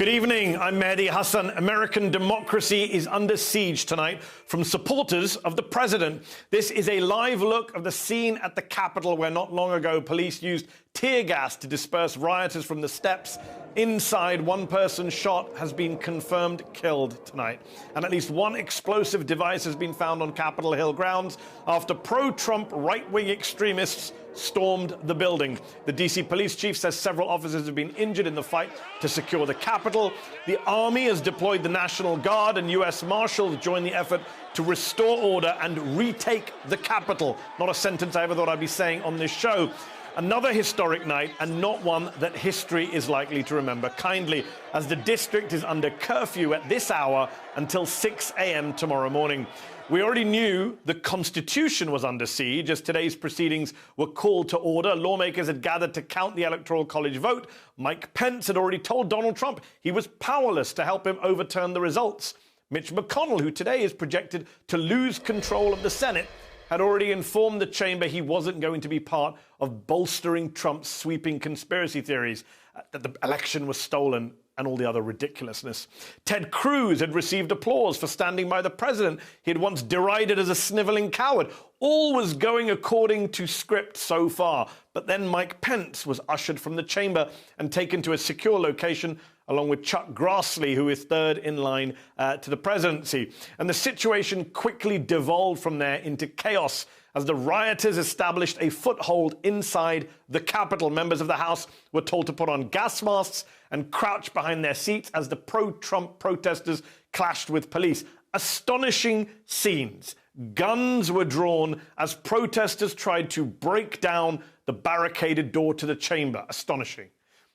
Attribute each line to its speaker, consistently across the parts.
Speaker 1: Good evening. I'm Mehdi Hassan. American democracy is under siege tonight from supporters of the president. This is a live look of the scene at the Capitol where not long ago police used tear gas to disperse rioters from the steps. Inside, one person shot has been confirmed killed tonight. And at least one explosive device has been found on Capitol Hill grounds after pro-Trump right-wing extremists stormed the building. The D.C. police chief says several officers have been injured in the fight to secure the Capitol. The Army has deployed the National Guard, and U.S. Marshals join the effort to restore order and retake the Capitol. Not a sentence I ever thought I'd be saying on this show. Another historic night, and not one that history is likely to remember kindly, as the district is under curfew at this hour until 6 a.m. tomorrow morning. We already knew the Constitution was under siege as today's proceedings were called to order. Lawmakers had gathered to count the Electoral College vote. Mike Pence had already told Donald Trump he was powerless to help him overturn the results. Mitch McConnell, who today is projected to lose control of the Senate, had already informed the chamber he wasn't going to be part of bolstering Trump's sweeping conspiracy theories, that the election was stolen and all the other ridiculousness. Ted Cruz had received applause for standing by the president he had once derided as a sniveling coward. All was going according to script so far, but then Mike Pence was ushered from the chamber and taken to a secure location along with Chuck Grassley, who is third in line to the presidency. And the situation quickly devolved from there into chaos as the rioters established a foothold inside the Capitol. Members of the House were told to put on gas masks and crouch behind their seats as the pro-Trump protesters clashed with police. Astonishing scenes. Guns were drawn as protesters tried to break down the barricaded door to the chamber. Astonishing.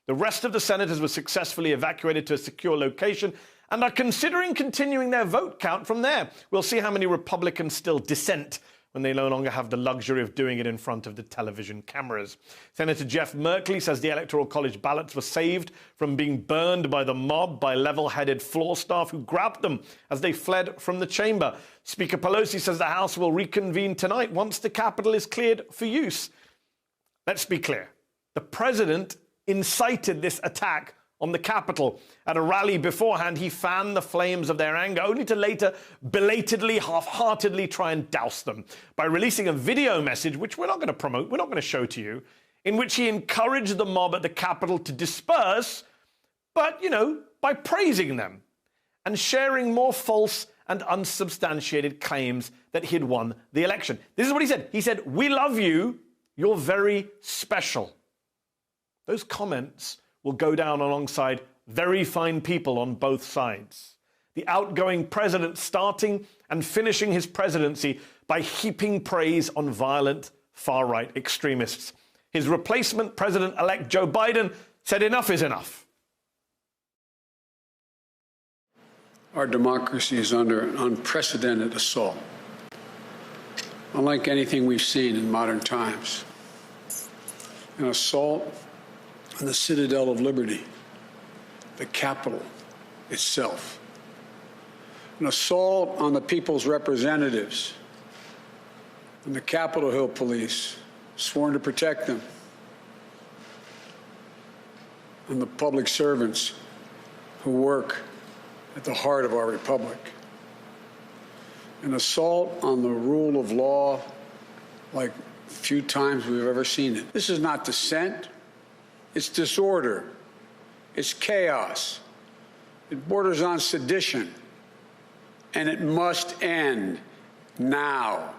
Speaker 1: The rest of the senators were successfully evacuated to a secure location and are considering continuing their vote count from there. We'll see how many Republicans still dissent when they no longer have the luxury of doing it in front of the television cameras. Senator Jeff Merkley says the Electoral College ballots were saved from being burned by the mob by level-headed floor staff who grabbed them as they fled from the chamber. Speaker Pelosi says the House will reconvene tonight once the Capitol is cleared for use. Let's be clear. The president incited this attack on the Capitol. At a rally beforehand, he fanned the flames of their anger, only to later belatedly, half-heartedly try and douse them by releasing a video message, which we're not going to promote, we're not going to show to you, in which he encouraged the mob at the Capitol to disperse, but, by praising them and sharing more false and unsubstantiated claims that he'd won the election. This is what he said. He said, "We love you. You're very special." Those comments will go down alongside very fine people on both sides. The outgoing president starting and finishing his presidency by heaping praise on violent far-right extremists. His replacement, President-elect Joe Biden, said enough is enough.
Speaker 2: Our democracy is under an unprecedented assault, unlike anything we've seen in modern times. An assault on the citadel of liberty, the Capitol itself. An assault on the people's representatives and the Capitol Hill police, sworn to protect them, and the public servants who work at the heart of our republic. An assault on the rule of law like few times we've ever seen it. This is not dissent. It's disorder. It's chaos. It borders on sedition. And it must end now.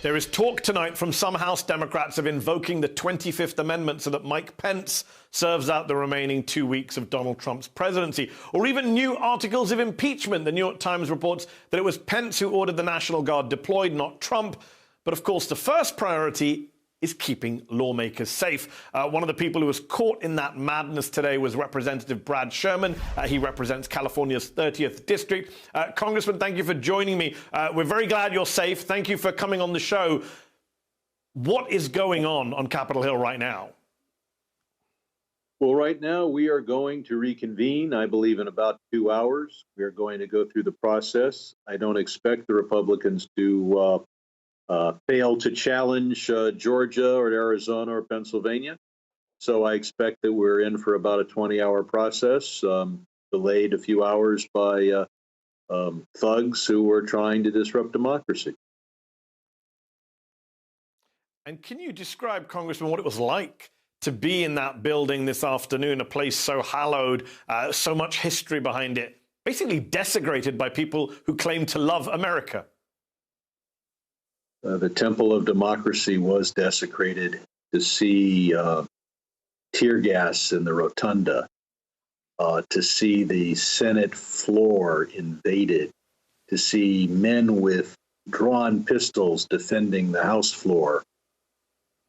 Speaker 1: There is talk tonight from some House Democrats of invoking the 25th Amendment so that Mike Pence serves out the remaining 2 weeks of Donald Trump's presidency, or even new articles of impeachment. The New York Times reports that it was Pence who ordered the National Guard deployed, not Trump. But of course, the first priority is keeping lawmakers safe. One of the people who was caught in that madness today was Representative Brad Sherman. He represents California's 30th District. Congressman, thank you for joining me. We're very glad you're safe. Thank you for coming on the show. What is going on Capitol Hill right now?
Speaker 3: Well, right now we are going to reconvene, I believe, in about 2 hours. We are going to go through the process. I don't expect the Republicans to fail to challenge Georgia or Arizona or Pennsylvania. So I expect that we're in for about a 20-hour process, delayed a few hours by thugs who were trying to disrupt democracy.
Speaker 1: And can you describe, Congressman, what it was like to be in that building this afternoon, a place so hallowed, so much history behind it, basically desecrated by people who claim to love America?
Speaker 3: The temple of democracy was desecrated. To see tear gas in the rotunda, to see the Senate floor invaded, to see men with drawn pistols defending the House floor.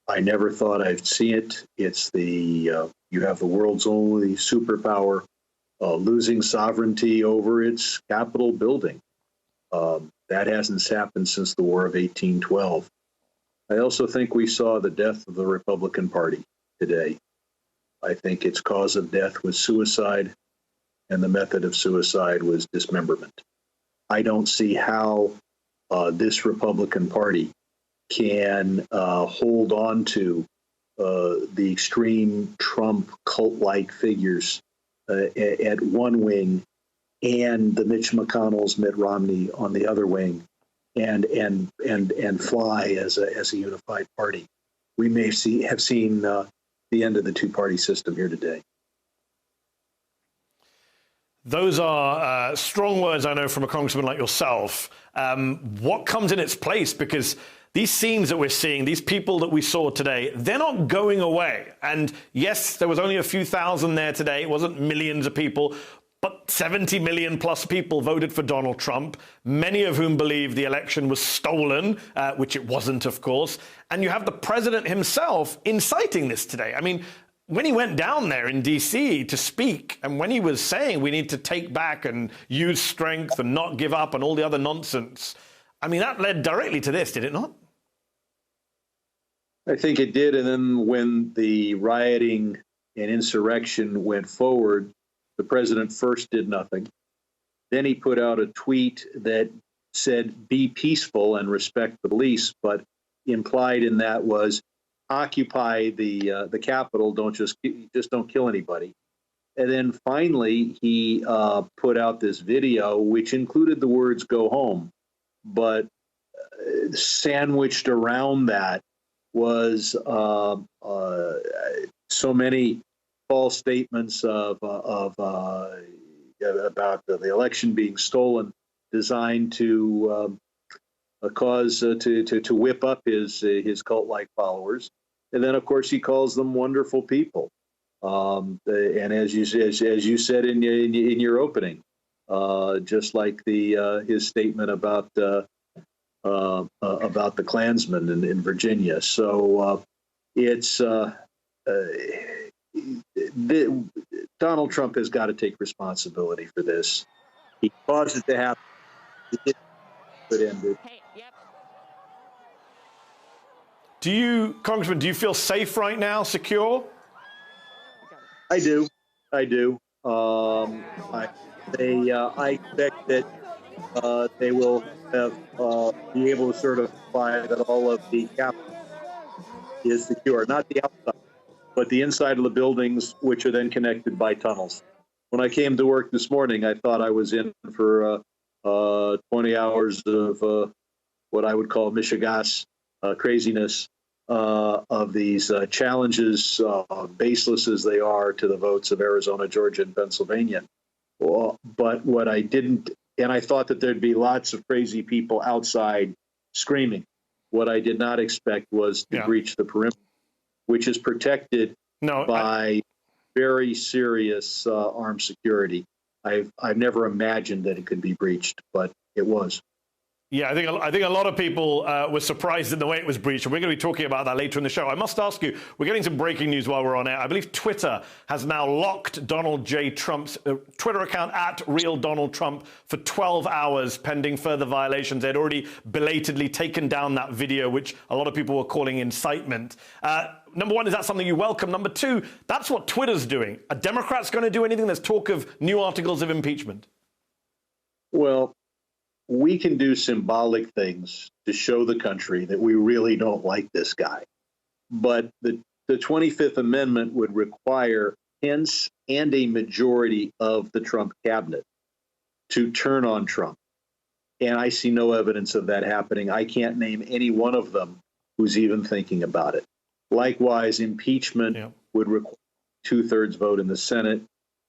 Speaker 3: I never thought I'd see it. It's you have the world's only superpower losing sovereignty over its Capitol building. That hasn't happened since the War of 1812. I also think we saw the death of the Republican Party today. I think its cause of death was suicide, and the method of suicide was dismemberment. I don't see how this Republican Party can hold on to the extreme Trump cult-like figures at one wing and the Mitch McConnell's Mitt Romney on the other wing, and fly as a unified party. We may have seen the end of the two-party system here today.
Speaker 1: Those are strong words, I know, from a congressman like yourself. What comes in its place? Because these scenes that we're seeing, these people that we saw today, they're not going away. And yes, there was only a few thousand there today. It wasn't millions of people. But 70 million plus people voted for Donald Trump, many of whom believe the election was stolen, which it wasn't, of course. And you have the president himself inciting this today. I mean, when he went down there in D.C. to speak, and when he was saying we need to take back and use strength and not give up and all the other nonsense, I mean, that led directly to this, did it not?
Speaker 3: I think it did. And then when the rioting and insurrection went forward, the president first did nothing. Then he put out a tweet that said, be peaceful and respect the police, but implied in that was occupy the Capitol, don't don't kill anybody. And then finally, he put out this video, which included the words go home, but sandwiched around that was so many false statements about the election being stolen, designed to to whip up his cult-like followers, and then of course he calls them wonderful people. And as you said in your opening, just like his statement about the Klansmen in Virginia. So it's. Donald Trump has got to take responsibility for this. He caused it to happen. It didn't end it.
Speaker 1: Do you, Congressman, do you feel safe right now, secure?
Speaker 3: I do. I expect that they will be able to certify that all of the Capitol is secure, not the outside, but the inside of the buildings, which are then connected by tunnels. When I came to work this morning, I thought I was in for 20 hours of what I would call Michigas craziness of these challenges, baseless as they are, to the votes of Arizona, Georgia, and Pennsylvania. Well, but what I didn't, and I thought that there'd be lots of crazy people outside screaming. What I did not expect was to breach the perimeter, which is protected by very serious armed security. I've never imagined that it could be breached, but it was.
Speaker 1: Yeah, I think a lot of people were surprised in the way it was breached, and we're going to be talking about that later in the show. I must ask you, we're getting some breaking news while we're on air. I believe Twitter has now locked Donald J. Trump's Twitter account at Real Donald Trump for 12 hours pending further violations. They'd already belatedly taken down that video, which a lot of people were calling incitement. Number one, is that something you welcome? Number two, that's what Twitter's doing. Are Democrats going to do anything? There's talk of new articles of impeachment.
Speaker 3: Well, we can do symbolic things to show the country that we really don't like this guy. But the the 25th Amendment would require Pence and a majority of the Trump cabinet to turn on Trump. And I see no evidence of that happening. I can't name any one of them who's even thinking about it. Likewise, impeachment would require a 2/3 vote in the Senate.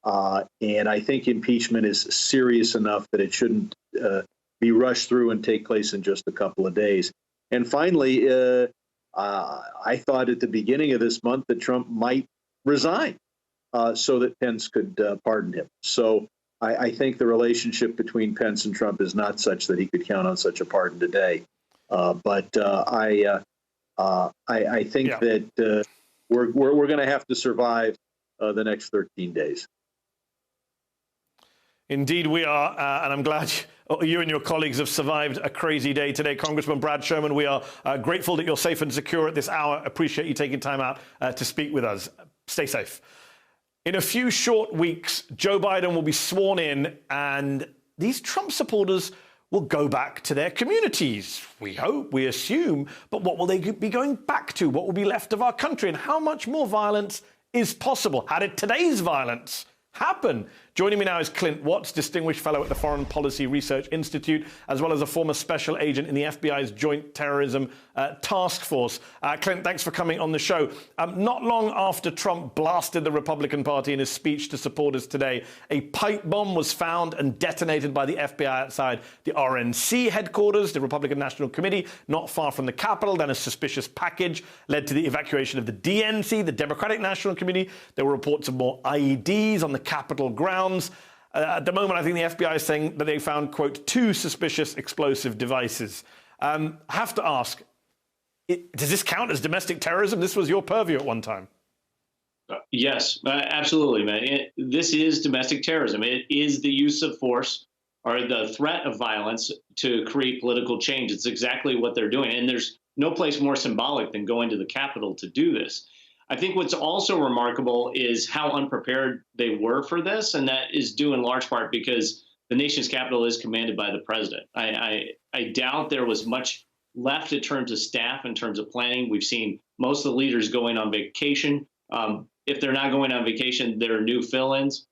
Speaker 3: And I think impeachment is serious enough that it shouldn't be rushed through and take place in just a couple of days. And finally, I thought at the beginning of this month that Trump might resign so that Pence could pardon him. So I think the relationship between Pence and Trump is not such that he could count on such a pardon today. But I think that we're going to have to survive the next 13 days.
Speaker 1: Indeed, we are, and I'm glad you and your colleagues have survived a crazy day today. Congressman Brad Sherman, we are grateful that you're safe and secure at this hour. Appreciate you taking time out to speak with us. Stay safe. In a few short weeks, Joe Biden will be sworn in, and these Trump supporters will go back to their communities. We hope, we assume, but what will they be going back to? What will be left of our country? And how much more violence is possible? How did today's violence happen? Joining me now is Clint Watts, Distinguished Fellow at the Foreign Policy Research Institute, as well as a former special agent in the FBI's Joint Terrorism Task Force. Clint, thanks for coming on the show. Not long after Trump blasted the Republican Party in his speech to supporters today, a pipe bomb was found and detonated by the FBI outside the RNC headquarters, the Republican National Committee, not far from the Capitol. Then a suspicious package led to the evacuation of the DNC, the Democratic National Committee. There were reports of more IEDs on the Capitol grounds. At the moment, I think the FBI is saying that they found, quote, 2 suspicious explosive devices. I have to ask, does this count as domestic terrorism? This was your purview at one time.
Speaker 4: Yes, absolutely, man. This is domestic terrorism. It is the use of force or the threat of violence to create political change. It's exactly what they're doing. And there's no place more symbolic than going to the Capitol to do this. I think what's also remarkable is how unprepared they were for this, and that is due in large part because the nation's capital is commanded by the president. I doubt there was much left in terms of staff, in terms of planning. We've seen most of the leaders going on vacation. If they're not going on vacation, there are new fill-ins.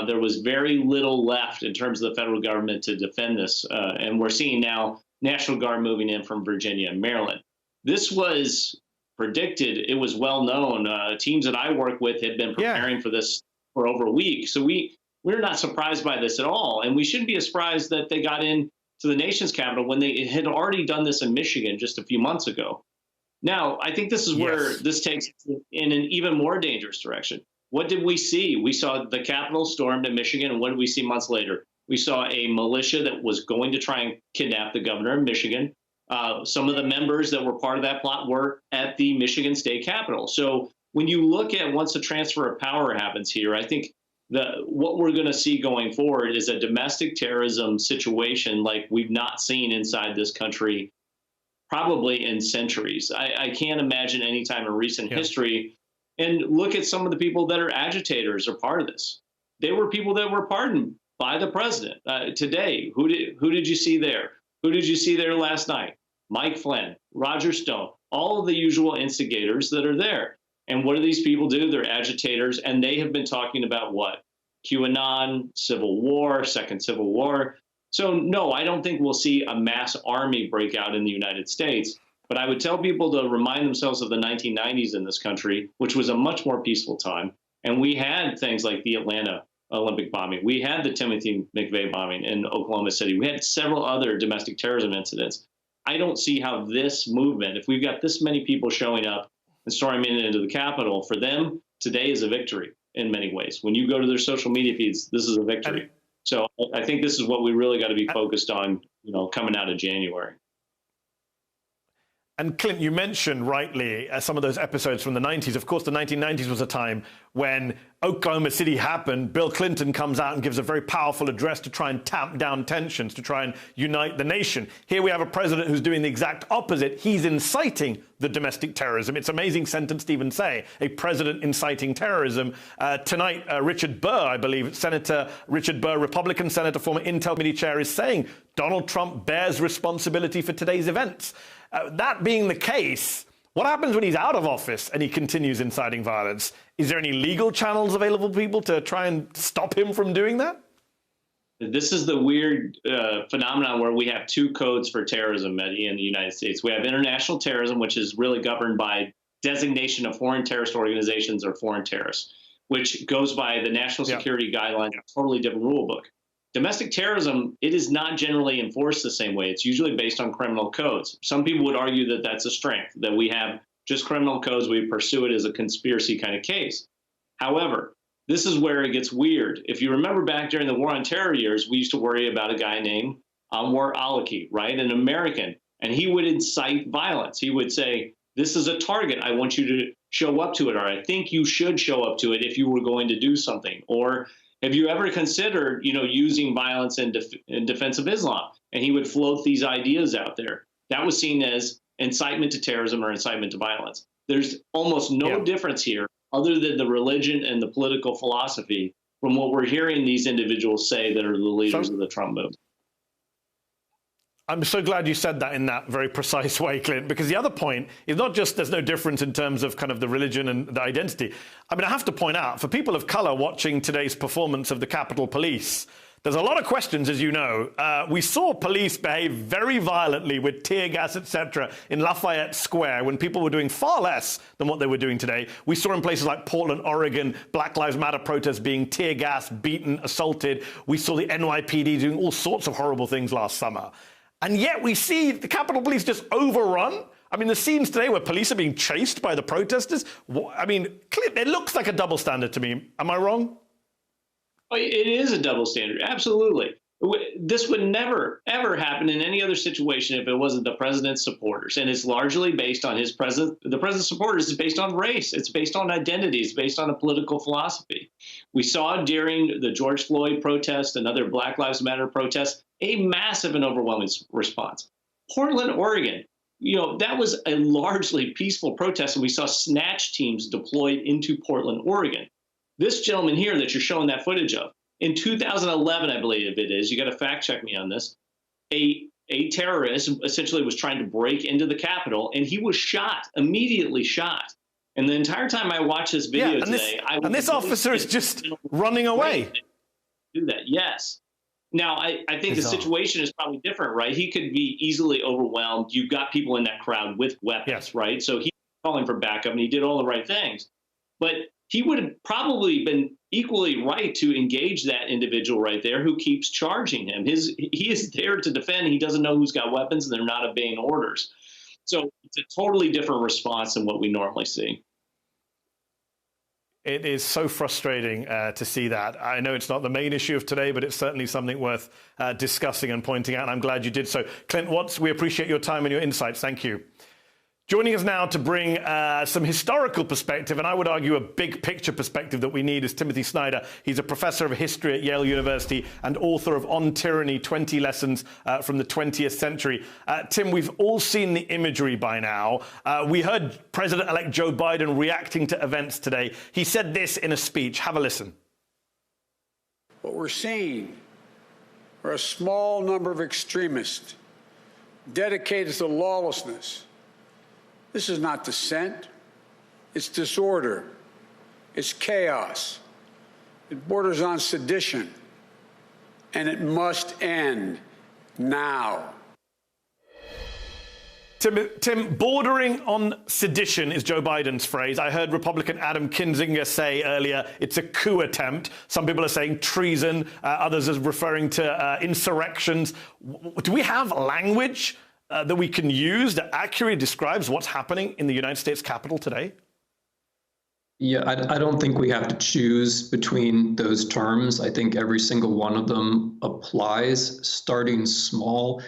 Speaker 4: There was very little left in terms of the federal government to defend this, and we're seeing now National Guard moving in from Virginia and Maryland. This was predicted. It was well known. Teams that I work with had been preparing for this for over a week. So we're not surprised by this at all. And we shouldn't be surprised that they got in to the nation's capital when they had already done this in Michigan just a few months ago. Now, I think this is where this takes in an even more dangerous direction. What did we see? We saw the Capitol stormed in Michigan. And what did we see months later? We saw a militia that was going to try and kidnap the governor of Michigan. Some of the members that were part of that plot were at the Michigan State Capitol. So when you look at once the transfer of power happens here, I think what we're going to see going forward is a domestic terrorism situation like we've not seen inside this country probably in centuries. I can't imagine any time in recent history. And look at some of the people that are agitators or part of this. They were people that were pardoned by the president today. Who did you see there? Who did you see there last night? Mike Flynn, Roger Stone, all of the usual instigators that are there. And what do these people do? They're agitators, and they have been talking about what? QAnon, Civil War, Second Civil War. So no, I don't think we'll see a mass army break out in the United States. But I would tell people to remind themselves of the 1990s in this country, which was a much more peaceful time. And we had things like the Atlanta Olympic bombing. We had the Timothy McVeigh bombing in Oklahoma City. We had several other domestic terrorism incidents. I don't see how this movement, if we've got this many people showing up and storming into the Capitol, for them, today is a victory in many ways. When you go to their social media feeds, this is a victory. So I think this is what we really got to be focused on, coming out of January.
Speaker 1: And Clint, you mentioned rightly some of those episodes from the 90s. Of course, the 1990s was a time when Oklahoma City happened. Bill Clinton comes out and gives a very powerful address to try and tamp down tensions, to try and unite the nation. Here we have a president who's doing the exact opposite. He's inciting the domestic terrorism. It's an amazing sentence to even say, a president inciting terrorism. Tonight, Richard Burr, I believe, Senator Richard Burr, Republican senator, former Intel Committee chair, is saying Donald Trump bears responsibility for today's events. That being the case, What happens when he's out of office and he continues inciting violence? Is there any legal channels available to people to try and stop him from doing that?
Speaker 4: This is the weird phenomenon where we have two codes for terrorism in the United States. We have international terrorism, which is really governed by designation of foreign terrorist organizations or foreign terrorists, which goes by the national security guidelines, a totally different rule book. Domestic terrorism, it is not generally enforced the same way. It's usually based on criminal codes. Some people would argue that that's a strength, that we have just criminal codes, we pursue it as a conspiracy kind of case. However, this is where it gets weird. If you remember back during the War on Terror years, we used to worry about a guy named Anwar al-Awlaki, right? An American, and he would incite violence. He would say, this is a target. I want you to show up to it, or I think you should show up to it if you were going to do something. Or have you ever considered, using violence in defense of Islam? And he would float these ideas out there. That was seen as incitement to terrorism or incitement to violence. There's almost no difference here other than the religion and the political philosophy from what we're hearing these individuals say that are the leaders of the Trump movement.
Speaker 1: I'm so glad you said that in that very precise way, Clint, because the other point is not just there's no difference in terms of kind of the religion and the identity. I mean, I have to point out, for people of color watching today's performance of the Capitol Police, there's a lot of questions, as you know. We saw police behave very violently with tear gas, etc., in Lafayette Square when people were doing far less than what they were doing today. We saw in places like Portland, Oregon, Black Lives Matter protests being tear gas, beaten, assaulted. We saw the NYPD doing all sorts of horrible things last summer. And yet we see the Capitol Police just overrun. I mean, the scenes today where police are being chased by the protesters. I mean, it looks like a double standard to me. Am I wrong?
Speaker 4: It is a double standard. Absolutely. This would never, ever happen in any other situation if it wasn't the president's supporters. And it's largely based on the president's supporters is based on race. It's based on identity. It's based on a political philosophy. We saw during the George Floyd protest and other Black Lives Matter protests, a massive and overwhelming response. Portland, Oregon, that was a largely peaceful protest, and we saw snatch teams deployed into Portland, Oregon. This gentleman here that you're showing that footage of, in 2011, I believe it is, you got to fact check me on this, a terrorist essentially was trying to break into the Capitol, and he was shot, immediately shot. And the entire time I watched this video today,
Speaker 1: this officer is just running away.
Speaker 4: Do that, yes. Now, I think the situation is probably different, right? He could be easily overwhelmed. You've got people in that crowd with weapons, right? So he's calling for backup, and he did all the right things. But he would have probably been equally right to engage that individual right there who keeps charging him. He is there to defend. He doesn't know who's got weapons, and they're not obeying orders. So it's a totally different response than what we normally see.
Speaker 1: It is so frustrating to see that. I know it's not the main issue of today, but it's certainly something worth discussing and pointing out, and I'm glad you did so. Clint Watts, we appreciate your time and your insights. Thank you. Joining us now to bring some historical perspective, and I would argue a big picture perspective that we need, is Timothy Snyder. He's a professor of history at Yale University and author of On Tyranny, 20 Lessons from the 20th Century. Tim, we've all seen the imagery by now. We heard President-elect Joe Biden reacting to events today. He said this in a speech. Have a listen.
Speaker 2: What we're seeing are a small number of extremists dedicated to lawlessness. This is not dissent. It's disorder. It's chaos. It borders on sedition. And it must end now.
Speaker 1: Tim, bordering on sedition is Joe Biden's phrase. I heard Republican Adam Kinzinger say earlier it's a coup attempt. Some people are saying treason. Others are referring to insurrections. Do we have language that we can use that accurately describes what's happening in the United States Capitol today?
Speaker 5: Yeah, I don't think we have to choose between those terms. I think every single one of them applies, starting small.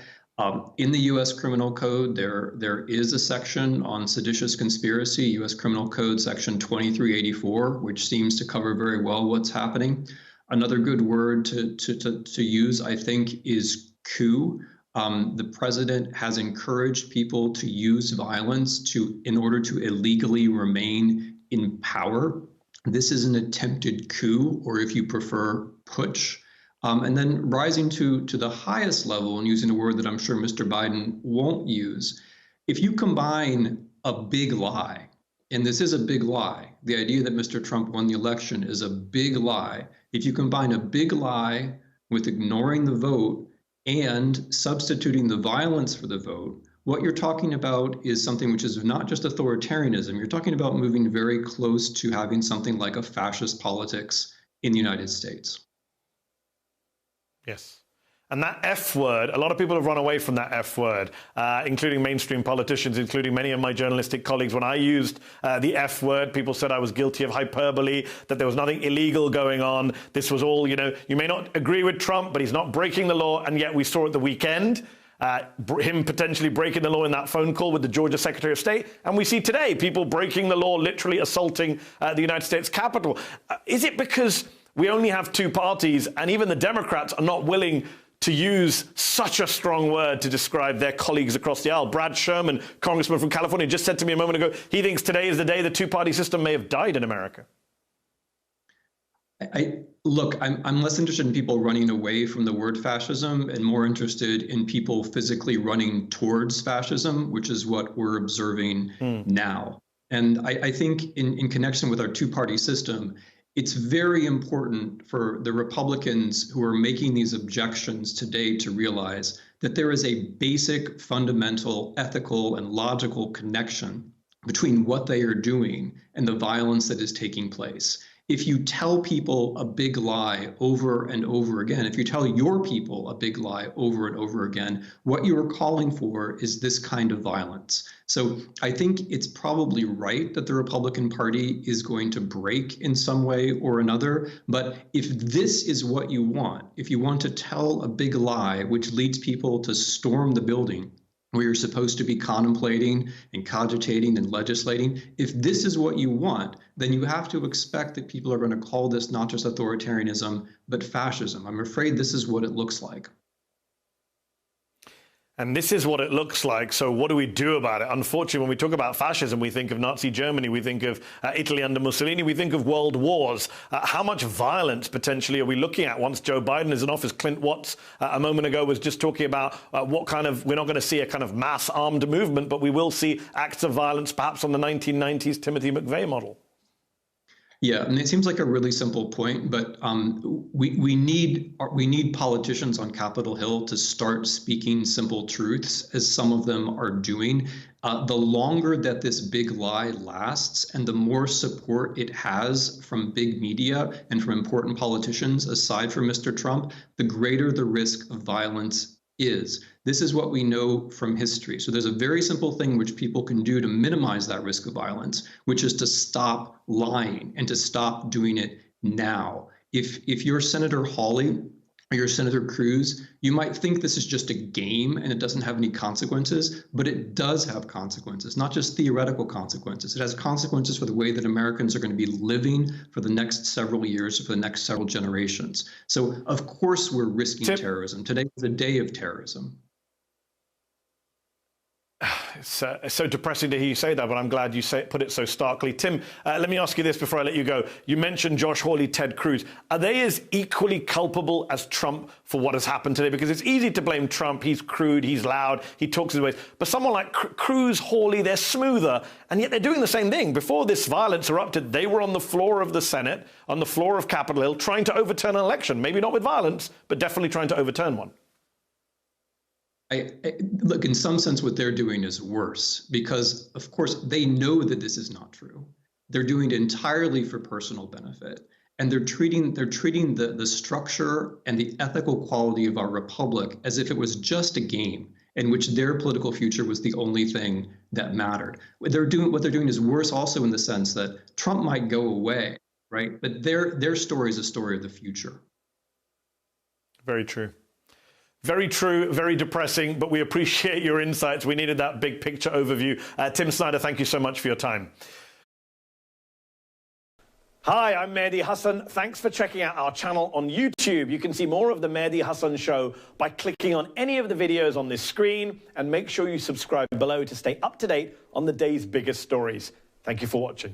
Speaker 5: In the U.S. Criminal Code, there is a section on seditious conspiracy, U.S. Criminal Code section 2384, which seems to cover very well what's happening. Another good word to use, I think, is coup. The president has encouraged people to use violence in order to illegally remain in power. This is an attempted coup, or if you prefer, putsch. And then rising to the highest level, and using a word that I'm sure Mr. Biden won't use, if you combine a big lie. And this is a big lie. The idea that Mr. Trump won the election is a big lie. If you combine a big lie with ignoring the vote and substituting the violence for the vote, what you're talking about is something which is not just authoritarianism. You're talking about moving very close to having something like a fascist politics in the United States.
Speaker 1: Yes. And that F word, a lot of people have run away from that F word, including mainstream politicians, including many of my journalistic colleagues. When I used the F word, people said I was guilty of hyperbole, that there was nothing illegal going on. This was all, you may not agree with Trump, but he's not breaking the law. And yet we saw at the weekend him potentially breaking the law in that phone call with the Georgia Secretary of State. And we see today people breaking the law, literally assaulting the United States Capitol. Is it because we only have two parties and even the Democrats are not willing to use such a strong word to describe their colleagues across the aisle? Brad Sherman, congressman from California, just said to me a moment ago, he thinks today is the day the two-party system may have died in America.
Speaker 5: Look, I'm less interested in people running away from the word fascism and more interested in people physically running towards fascism, which is what we're observing now. And I think in connection with our two-party system, it's very important for the Republicans who are making these objections today to realize that there is a basic, fundamental, ethical, and logical connection between what they are doing and the violence that is taking place. If you tell people a big lie over and over again, if you tell your people a big lie over and over again, what you are calling for is this kind of violence. So I think it's probably right that the Republican Party is going to break in some way or another. But if this is what you want, if you want to tell a big lie which leads people to storm the building where you're supposed to be contemplating and cogitating and legislating, if this is what you want, then you have to expect that people are going to call this not just authoritarianism, but fascism. I'm afraid this is what it looks like.
Speaker 1: And this is what it looks like. So what do we do about it? Unfortunately, when we talk about fascism, we think of Nazi Germany, we think of Italy under Mussolini, we think of world wars. How much violence potentially are we looking at once Joe Biden is in office? Clint Watts a moment ago was just talking about what kind of, we're not going to see a kind of mass armed movement, but we will see acts of violence perhaps on the 1990s Timothy McVeigh model.
Speaker 5: Yeah, and it seems like a really simple point, but we need politicians on Capitol Hill to start speaking simple truths, as some of them are doing. The longer that this big lie lasts and the more support it has from big media and from important politicians, aside from Mr. Trump, the greater the risk of violence is. This is what we know from history. So there's a very simple thing which people can do to minimize that risk of violence, which is to stop lying and to stop doing it now. If you're Senator Hawley or you're Senator Cruz, you might think this is just a game and it doesn't have any consequences, but it does have consequences, not just theoretical consequences. It has consequences for the way that Americans are going to be living for the next several years, for the next several generations. So of course we're risking terrorism. Today is a day of terrorism.
Speaker 1: It's so depressing to hear you say that, but I'm glad you put it so starkly. Tim, let me ask you this before I let you go. You mentioned Josh Hawley, Ted Cruz. Are they as equally culpable as Trump for what has happened today? Because it's easy to blame Trump. He's crude, he's loud, he talks his ways. But someone like Cruz, Hawley, they're smoother, and yet they're doing the same thing. Before this violence erupted, they were on the floor of the Senate, on the floor of Capitol Hill, trying to overturn an election. Maybe not with violence, but definitely trying to overturn one.
Speaker 5: Look, in some sense, what they're doing is worse because, of course, they know that this is not true. They're doing it entirely for personal benefit, and they're treating the structure and the ethical quality of our republic as if it was just a game in which their political future was the only thing that mattered. What they're doing is worse also in the sense that Trump might go away, right? But their story is a story of the future.
Speaker 1: Very true. Very true, very depressing, but we appreciate your insights. We needed that big picture overview. Tim Snyder, thank you so much for your time. Hi, I'm Mehdi Hasan. Thanks for checking out our channel on YouTube. You can see more of the Mehdi Hasan Show by clicking on any of the videos on this screen, and make sure you subscribe below to stay up to date on the day's biggest stories. Thank you for watching.